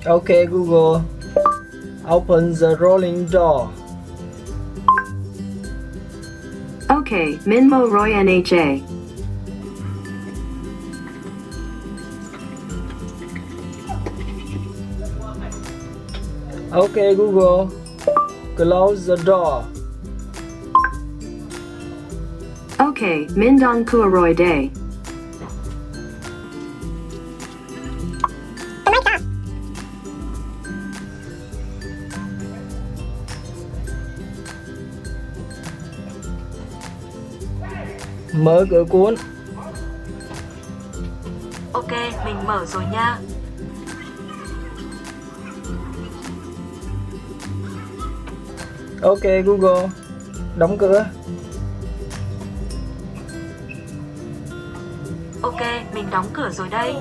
Okay, Google. Open the rolling door. Okay, Minmo Roy NHA. Okay, Google. Close the door. Okay, Min Don Kua Roy Day. Mở cửa cuốn. Ok, mình mở rồi nha. Ok, Google. Đóng cửa. Ok, mình đóng cửa rồi đây.